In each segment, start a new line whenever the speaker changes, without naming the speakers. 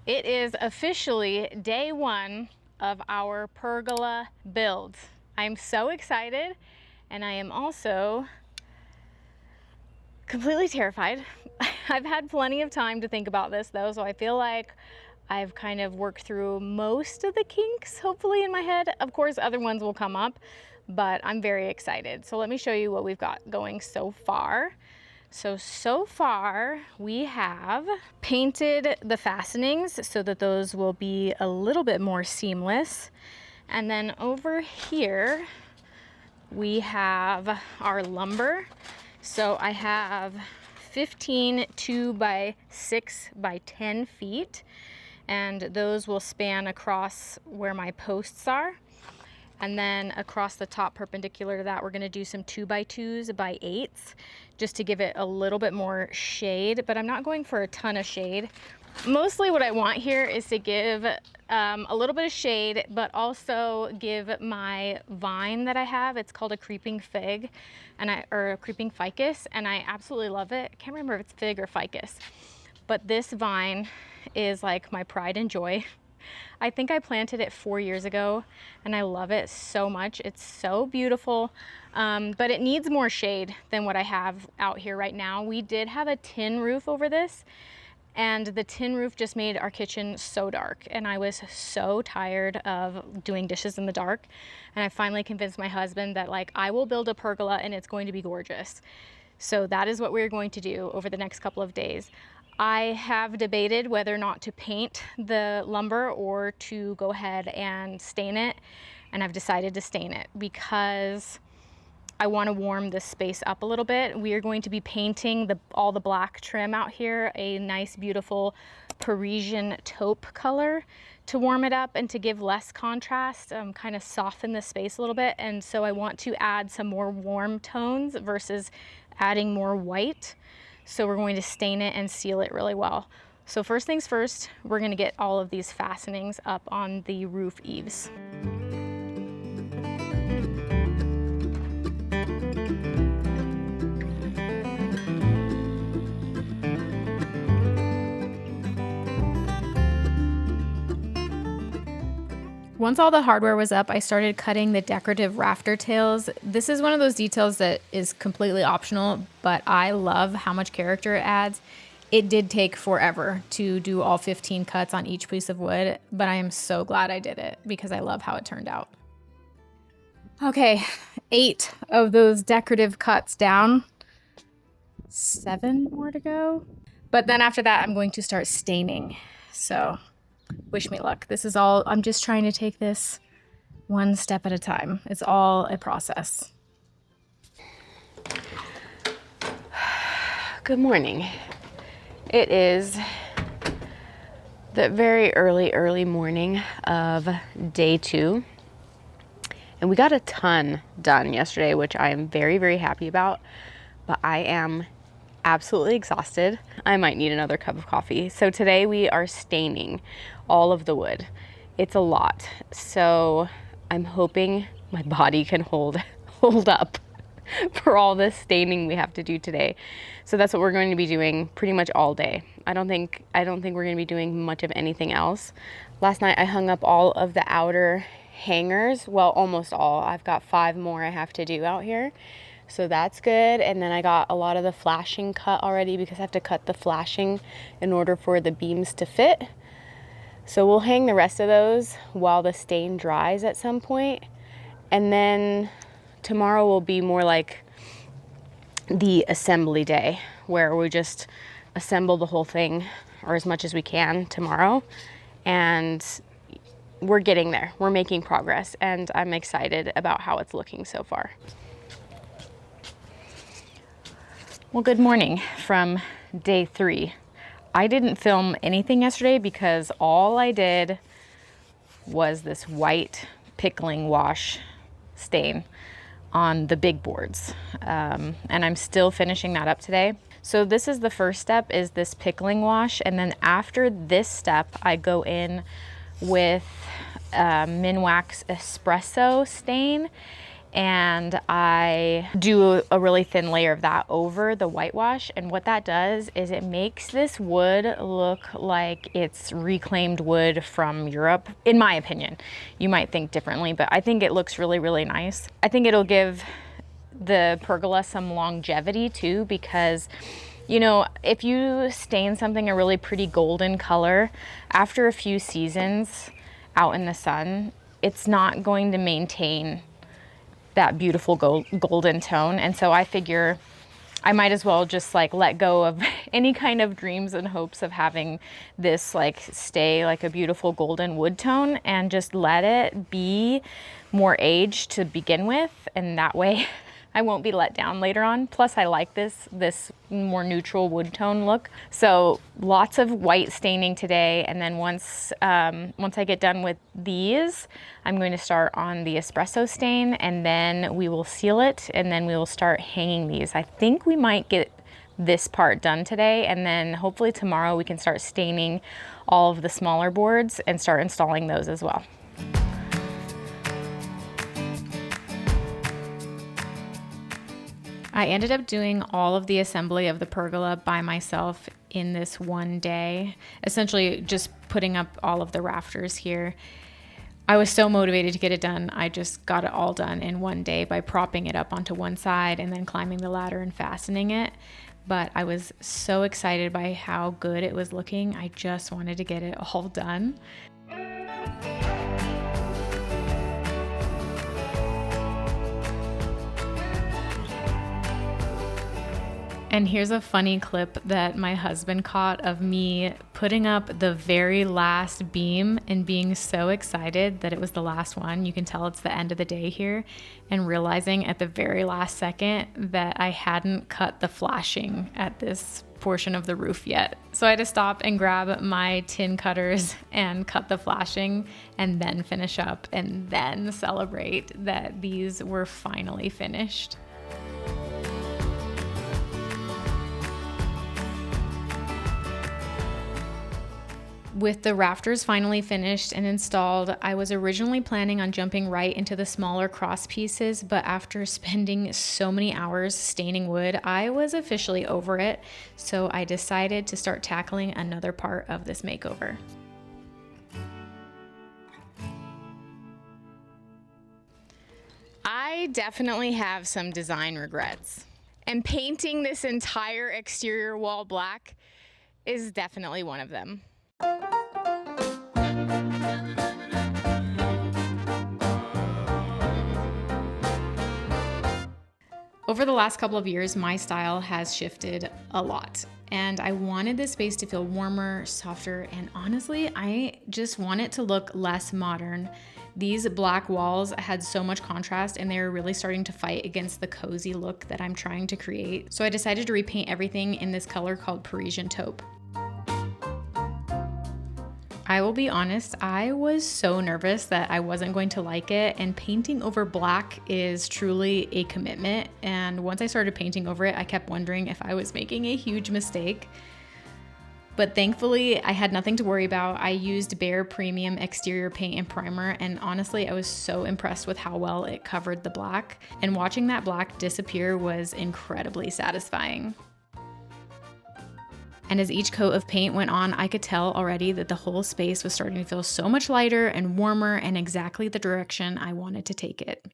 It is officially day one of our pergola build. I'm so excited, and I am also completely terrified. I've had plenty of time to think about this though, so I feel like I've kind of worked through most of the kinks, hopefully, in my head. Of course, other ones will come up, but I'm very excited. So let me show you what we've got going so far. So far we have painted the fastenings so that those will be a little bit more seamless. And then over here, we have our lumber. So I have 15 2x6x10 feet, and those will span across where my posts are. And then across the top perpendicular to that, we're gonna do some 2x2s/8s just to give it a little bit more shade, but I'm not going for a ton of shade. Mostly what I want here is to give a little bit of shade, but also give my vine that I have, it's called a creeping fig, or a creeping ficus, and I absolutely love it. I can't remember if it's fig or ficus, but this vine is like my pride and joy. I think I planted it 4 years ago and I love it so much. It's so beautiful, but it needs more shade than what I have out here right now. We did have a tin roof over this, and the tin roof just made our kitchen so dark, and I was so tired of doing dishes in the dark. And I finally convinced my husband that I will build a pergola and it's going to be gorgeous. So that is what we're going to do over the next couple of days. I have debated whether or not to paint the lumber or to go ahead and stain it, and I've decided to stain it because I want to warm this space up a little bit. We are going to be painting all the black trim out here a nice, beautiful Parisian taupe color to warm it up and to give less contrast, kind of soften the space a little bit. And so I want to add some more warm tones versus adding more white. So we're going to stain it and seal it really well. So first things first, we're going to get all of these fastenings up on the roof eaves. Once all the hardware was up, I started cutting the decorative rafter tails. This is one of those details that is completely optional, but I love how much character it adds. It did take forever to do all 15 cuts on each piece of wood, but I am so glad I did it because I love how it turned out. Okay, 8 of those decorative cuts down. 7 more to go. But then after that, I'm going to start staining. So wish me luck. This is all, I'm just trying to take this one step at a time. It's all a process.
Good morning. It is the very early morning of day 2. And we got a ton done yesterday, which I am very happy about, but I am absolutely exhausted. I might need another cup of coffee. So today we are staining all of the wood. It's a lot. So I'm hoping my body can hold up for all this staining we have to do today. So that's what we're going to be doing pretty much all day. I don't think we're going to be doing much of anything else. Last night I hung up all of the outer hangers. Well, almost all. I've got 5 more I have to do out here. So that's good. And then I got a lot of the flashing cut already because I have to cut the flashing in order for the beams to fit. So we'll hang the rest of those while the stain dries at some point. And then tomorrow will be more like the assembly day where we just assemble the whole thing, or as much as we can tomorrow. And we're getting there. We're making progress, and I'm excited about how it's looking so far. Well, good morning from day 3. I didn't film anything yesterday because all I did was this white pickling wash stain on the big boards. And I'm still finishing that up today. So this is the first step, is this pickling wash. And then after this step, I go in with Minwax espresso stain.
and I do a really thin layer of that over the whitewash. And what that does is it makes this wood look like it's reclaimed wood from Europe, in my opinion. You might think differently, but I think it looks really, really nice. I think it'll give the pergola some longevity too, because you know, if you stain something a really pretty golden color, after a few seasons out in the sun, it's not going to maintain that beautiful golden tone. And so I figure I might as well just like let go of any kind of dreams and hopes of having this like stay like a beautiful golden wood tone, and just let it be more aged to begin with. And that way I won't be let down later on. Plus I like this more neutral wood tone look. So lots of white staining today. And then once I get done with these, I'm going to start on the espresso stain, and then we will seal it, and then we will start hanging these. I think we might get this part done today, and then hopefully tomorrow we can start staining all of the smaller boards and start installing those as well. I ended up doing all of the assembly of the pergola by myself in this one day, essentially just putting up all of the rafters here. I was so motivated to get it done. I just got it all done in one day by propping it up onto one side and then climbing the ladder and fastening it. But I was so excited by how good it was looking. I just wanted to get it all done. And here's a funny clip that my husband caught of me putting up the very last beam and being so excited that it was the last one. You can tell it's the end of the day here, and realizing at the very last second that I hadn't cut the flashing at this portion of the roof yet. So I had to stop and grab my tin cutters and cut the flashing, and then finish up, and then celebrate that these were finally finished. With the rafters finally finished and installed, I was originally planning on jumping right into the smaller cross pieces, but after spending so many hours staining wood, I was officially over it, so I decided to start tackling another part of this makeover. I definitely have some design regrets, and painting this entire exterior wall black is definitely one of them. Over the last couple of years, my style has shifted a lot, and I wanted this space to feel warmer, softer, and honestly, I just want it to look less modern. These black walls had so much contrast, and they were really starting to fight against the cozy look that I'm trying to create. So I decided to repaint everything in this color called Parisian taupe. I will be honest, I was so nervous that I wasn't going to like it, and painting over black is truly a commitment. And once I started painting over it, I kept wondering if I was making a huge mistake. But thankfully, I had nothing to worry about. I used Bare Premium exterior paint and primer, and honestly, I was so impressed with how well it covered the black. And watching that black disappear was incredibly satisfying. And as each coat of paint went on, I could tell already that the whole space was starting to feel so much lighter and warmer, and exactly the direction I wanted to take it.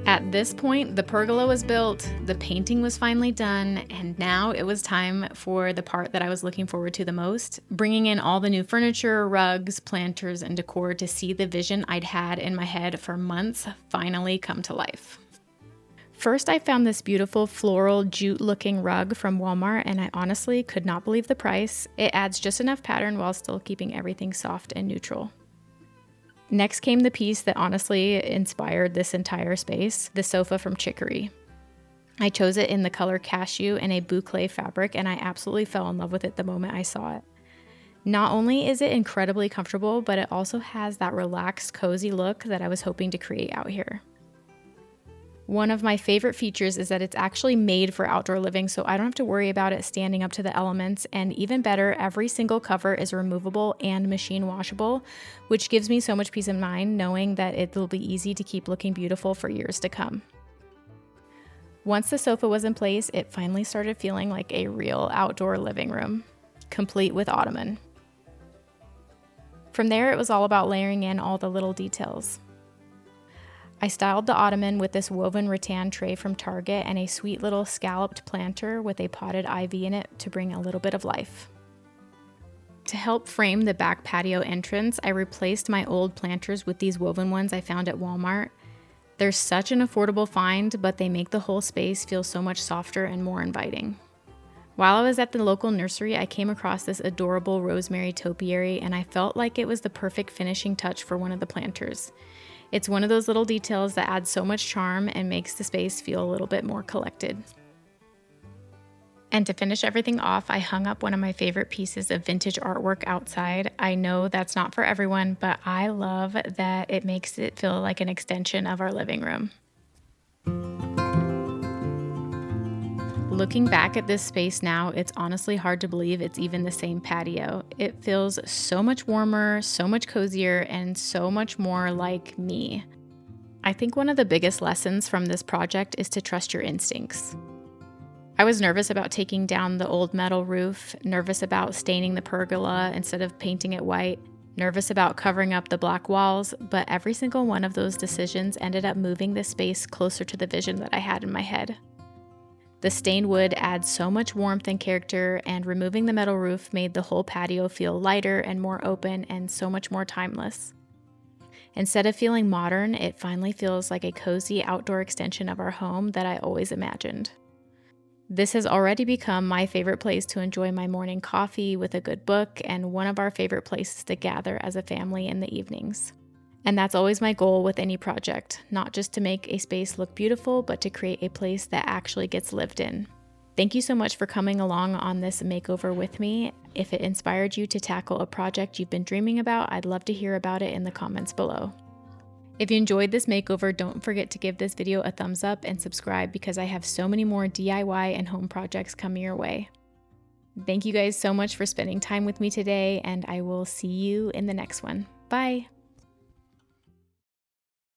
At this point, the pergola was built, the painting was finally done, and now it was time for the part that I was looking forward to the most, bringing in all the new furniture, rugs, planters, and decor to see the vision I'd had in my head for months finally come to life. First, I found this beautiful floral jute-looking rug from Walmart, and I honestly could not believe the price. It adds just enough pattern while still keeping everything soft and neutral. Next came the piece that honestly inspired this entire space, the sofa from Chicory. I chose it in the color cashew and a boucle fabric, and I absolutely fell in love with it the moment I saw it. Not only is it incredibly comfortable, but it also has that relaxed, cozy look that I was hoping to create out here. One of my favorite features is that it's actually made for outdoor living, so I don't have to worry about it standing up to the elements. And even better, every single cover is removable and machine washable, which gives me so much peace of mind knowing that it will be easy to keep looking beautiful for years to come. Once the sofa was in place, it finally started feeling like a real outdoor living room, complete with ottoman. From there, it was all about layering in all the little details. I styled the ottoman with this woven rattan tray from Target and a sweet little scalloped planter with a potted ivy in it to bring a little bit of life. To help frame the back patio entrance, I replaced my old planters with these woven ones I found at Walmart. They're such an affordable find, but they make the whole space feel so much softer and more inviting. While I was at the local nursery, I came across this adorable rosemary topiary, and I felt like it was the perfect finishing touch for one of the planters. It's one of those little details that adds so much charm and makes the space feel a little bit more collected. And to finish everything off, I hung up one of my favorite pieces of vintage artwork outside. I know that's not for everyone, but I love that it makes it feel like an extension of our living room. Looking back at this space now, it's honestly hard to believe it's even the same patio. It feels so much warmer, so much cozier, and so much more like me. I think one of the biggest lessons from this project is to trust your instincts. I was nervous about taking down the old metal roof, nervous about staining the pergola instead of painting it white, nervous about covering up the black walls, but every single one of those decisions ended up moving this space closer to the vision that I had in my head. The stained wood adds so much warmth and character, and removing the metal roof made the whole patio feel lighter and more open and so much more timeless. Instead of feeling modern, it finally feels like a cozy outdoor extension of our home that I always imagined. This has already become my favorite place to enjoy my morning coffee with a good book, and one of our favorite places to gather as a family in the evenings. And that's always my goal with any project, not just to make a space look beautiful, but to create a place that actually gets lived in. Thank you so much for coming along on this makeover with me. If it inspired you to tackle a project you've been dreaming about, I'd love to hear about it in the comments below. If you enjoyed this makeover, don't forget to give this video a thumbs up and subscribe because I have so many more DIY and home projects coming your way. Thank you guys so much for spending time with me today, and I will see you in the next one. Bye!